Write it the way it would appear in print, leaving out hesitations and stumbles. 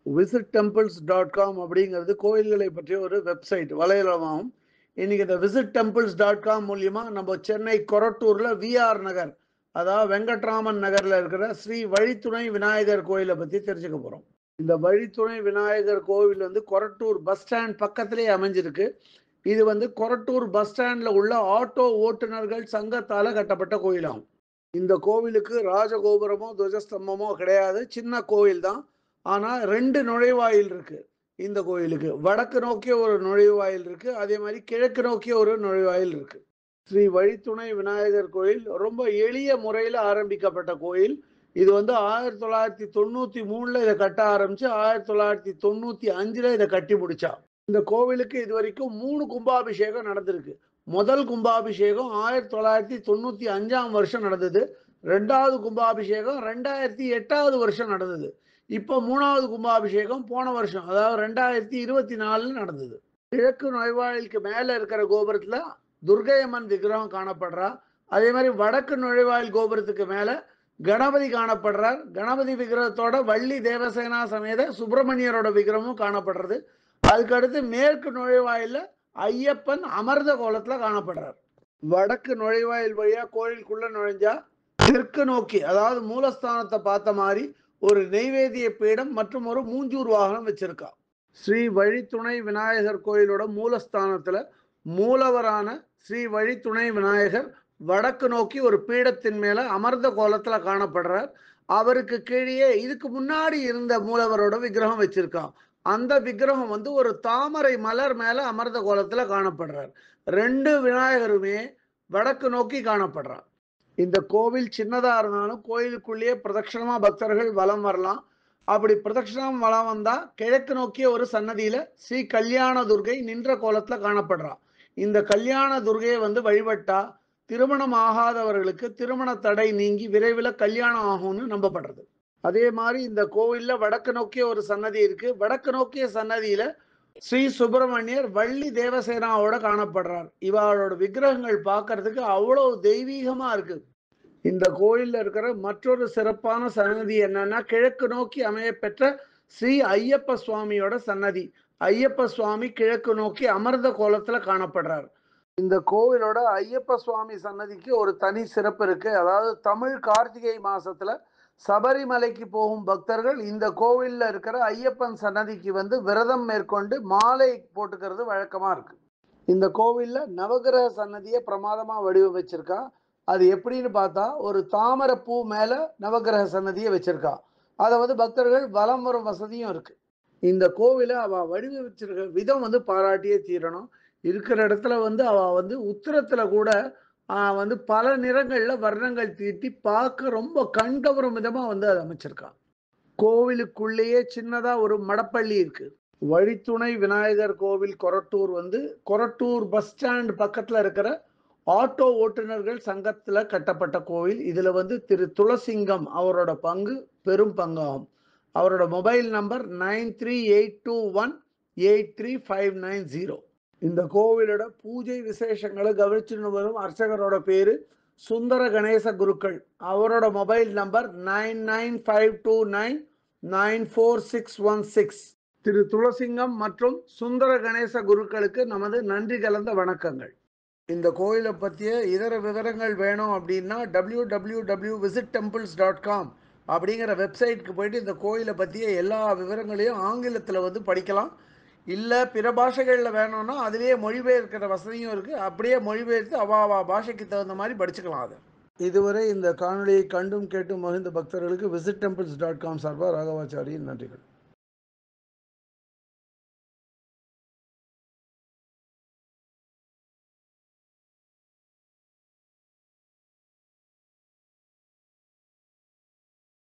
visitTemples.com அப்படிங்கிறது கோயில்களை பற்றிய ஒரு வெப்சைட் வலைதளமாகும். இன்னைக்கு இந்த visitTemples.com மூலியமா நம்ம சென்னை கொரட்டூர்ல விஆர் நகர், அதாவது வெங்கட்ராமன் நகர்ல இருக்கிற ஸ்ரீ வழித்துணை விநாயகர் கோயிலை பத்தி தெரிஞ்சுக்க போறோம். இந்த வழித்துணை விநாயகர் கோவில் வந்து கொரட்டூர் பஸ் ஸ்டாண்ட் பக்கத்திலே அமைஞ்சிருக்கு. இது வந்து கொரட்டூர் பஸ் ஸ்டாண்ட்ல உள்ள ஆட்டோ ஓட்டுநர்கள் சங்கத்தால கட்டப்பட்ட கோயிலாகும். இந்த கோவிலுக்கு ராஜகோபுரமோ துவஜஸ்தம்பமோ கிடையாது, சின்ன கோவில் தான். ஆனா 2 நுழைவாயில் இருக்கு. இந்த கோயிலுக்கு வடக்கு நோக்கிய ஒரு நுழைவாயில் இருக்கு, அதே மாதிரி கிழக்கு நோக்கிய ஒரு நுழைவாயில் இருக்கு. ஸ்ரீ வழித்துணை விநாயகர் கோயில் ரொம்ப எளிய முறையில் ஆரம்பிக்கப்பட்ட கோயில். இது வந்து 1993ல இதை கட்ட ஆரம்பிச்சு 1995ல இதை கட்டி முடிச்சா. இந்த கோவிலுக்கு இது வரைக்கும் 3 கும்பாபிஷேகம் நடந்திருக்கு. முதல் கும்பாபிஷேகம் 1995ஆம் வருஷம் நடந்தது. 2வது கும்பாபிஷேகம் 2008வது வருஷம் நடந்தது. இப்போ 3வது கும்பாபிஷேகம் போன வருஷம், அதாவது 2024 நடந்தது. கிழக்கு நுழைவாயிலுக்கு மேல இருக்கிற கோபுரத்துல துர்க்கையம்மன் விக்கிரகம் காணப்படுறா. அதே மாதிரி வடக்கு நுழைவாயில் கோபுரத்துக்கு மேல கணபதி காணப்படுறார். கணபதி விக்கிரகத்தோட வள்ளி தேவசேனா சமேத சுப்பிரமணியரோட விக்கிரகமும் காணப்படுறது. அதுக்கடுத்து மேற்கு நுழைவாயில ஐயப்பன் அமர்ந்த கோலத்துல காணப்படுறார். வடக்கு நுழைவாயில் வழியா கோயிலுக்குள்ள நுழைஞ்சா தெற்கு நோக்கி, அதாவது மூலஸ்தானத்தை பார்த்த மாதிரி ஒரு நெய்வேதிய பீடம் மற்றும் ஒரு மூஞ்சூர் வாகனம் வச்சிருக்கா. ஸ்ரீ வழித்துணை விநாயகர் கோயிலோட மூலஸ்தானத்துல மூலவரான ஸ்ரீ வழித்துணை விநாயகர் வடக்கு நோக்கி ஒரு பீடத்தின் மேல அமர்ந்த கோலத்துல காணப்படுறார். அவருக்கு கீழே இதுக்கு முன்னாடி இருந்த மூலவரோட விக்கிரகம் வச்சிருக்கான். அந்த விக்கிரகம் வந்து ஒரு தாமரை மலர் மேல அமர்ந்த கோலத்துல காணப்படுறார். 2 விநாயகருமே வடக்கு நோக்கி காணப்படுறார். இந்த கோவில் சின்னதா இருந்தாலும் கோயிலுக்குள்ளேயே பிரதட்சணமா பக்தர்கள் வலம் வரலாம். அப்படி பிரதட்சணம் வலம் வந்தா கிழக்கு நோக்கிய ஒரு சன்னதியில ஸ்ரீ கல்யாண துர்கை நின்ற கோலத்துல காணப்படுறா. இந்த கல்யாண துர்கையை வந்து வழிபட்டா திருமணம் ஆகாதவர்களுக்கு திருமண தடை நீங்கி விரைவில் கல்யாணம் ஆகும்னு நம்பப்படுறது. அதே மாதிரி இந்த கோவில்ல வடக்கு நோக்கிய ஒரு சன்னதி இருக்கு. வடக்கு நோக்கிய சன்னதியில ஸ்ரீ சுப்பிரமணியர் வள்ளி தேவசேனாவோட காணப்படுறார். இவரோட விக்கிரகங்கள் பார்க்கறதுக்கு அவ்வளவு தெய்வீகமா இருக்கு. இந்த கோயில்ல இருக்கிற மற்றொரு சிறப்பான சன்னதி என்னன்னா, கிழக்கு நோக்கி அமைய பெற்ற ஸ்ரீ ஐயப்ப சுவாமியோட சன்னதி. ஐயப்ப சுவாமி கிழக்கு நோக்கி அமர்ந்த கோலத்துல காணப்படுறார். இந்த கோவிலோட ஐயப்ப சுவாமி சன்னதிக்கு ஒரு தனி சிறப்பு இருக்கு. அதாவது தமிழ் கார்த்திகை மாசத்துல சபரிமலைக்கு போகும் பக்தர்கள் இந்த கோவில்ல இருக்கிற ஐயப்பன் சன்னதிக்கு வந்து விரதம் மேற்கொண்டு மாலை போட்டுக்கிறது வழக்கமா இருக்கு. இந்த கோவில்ல நவகிரக சன்னதியை பிரமாதமா வடிவமைச்சிருக்கா. அது எப்படின்னு பார்த்தா, ஒரு தாமரை பூ மேல நவகிரக சன்னதியை வச்சிருக்கா. அதை வந்து பக்தர்கள் வலம் வரும் வசதியும் இருக்கு. இந்த கோவிலை அவ வடிவமைச்சிருக்க விதம் வந்து பாராட்டியே தீரணும். இருக்கிற இடத்துல வந்து அவ வந்து உத்தரத்துல கூட வந்து பல நிறங்கள்ல வர்ணங்கள் தீட்டி பார்க்க ரொம்ப கண்கவரும் விதமா வந்து அதை அமைச்சிருக்கான். கோவிலுக்குள்ளேயே சின்னதா ஒரு மடப்பள்ளி இருக்கு. வழித்துணை விநாயகர் கோவில் கொரட்டூர் வந்து கொரட்டூர் பஸ் ஸ்டாண்ட் பக்கத்துல இருக்கிற ஆட்டோ ஓட்டுநர்கள் சங்கத்துல கட்டப்பட்ட கோவில். இதுல வந்து திரு துளசிங்கம் அவரோட பங்கு பெரும் பங்காகும். அவரோட மொபைல் நம்பர் 9382183590. இந்த கோவிலோட பூஜை விசேஷங்களை கவனிச்சுன்னு வரும் அர்ச்சகரோட பேரு சுந்தர கணேச குருக்கள். அவரோட மொபைல் நம்பர் 9952994616. திரு துளசிங்கம் மற்றும் சுந்தர கணேச குருக்களுக்கு நமது நன்றி கலந்த வணக்கங்கள். இந்த கோயிலை பற்றிய இதர விவரங்கள் வேணும் அப்படின்னா www.visittemples.com அப்படிங்கிற வெப்சைட்டுக்கு போயிட்டு இந்த கோயிலை பற்றிய எல்லா விவரங்களையும் ஆங்கிலத்தில் வந்து படிக்கலாம். இல்லை பிற பாஷைகளில் வேணும்னா அதுலேயே மொழிபெயர்க்கிற வசதியும் இருக்குது. அப்படியே மொழிபெயர்த்து அவாவா பாஷைக்கு தகுந்த மாதிரி படிச்சுக்கலாம். அதை இதுவரை இந்த காணொலியை கண்டும் கேட்டும் மகிழ்ந்த பக்தர்களுக்கு visitTemples.com சார்பாக ராகவாச்சாரியின் நன்றிகள்.